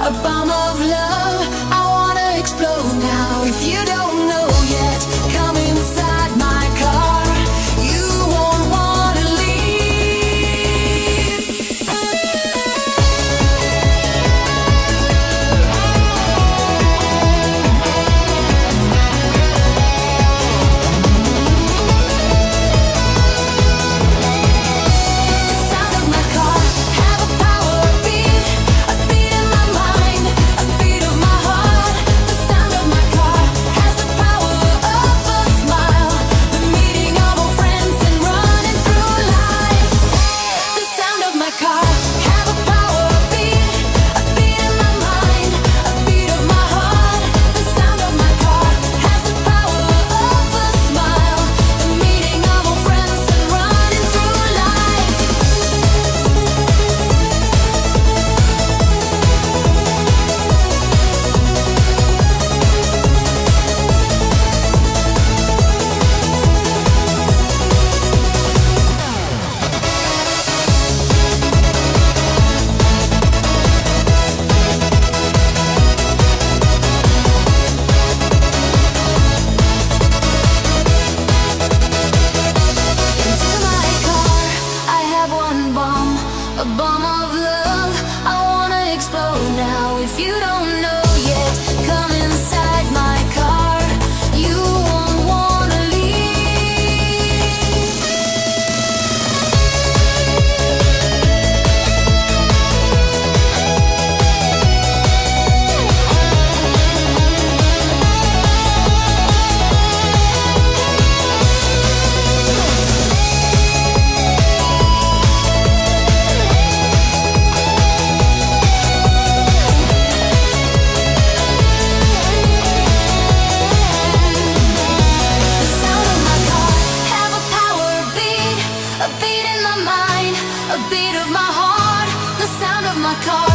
a bomb of love. I wanna explode now. If you don't know yet, come inside my car. You won't wanna leave. The sound of my car have a power beat, a beat in my mind, a beat of my heart. The sound of my car has the power of a smile, the meeting of old friends and running through life. The sound of my car have a power beat, a beat in my mind, a beat of my heart. The sound of my car has the power of a smile, the meeting of old friends and running through life. Into my car, I have one bomb, a bomb of love. I wanna explode now. If you don't know yet, come inside my car. You won't wanna leave. The sound of my car have a power beat, a beat in my mind, a beat of my heart. The sound of my car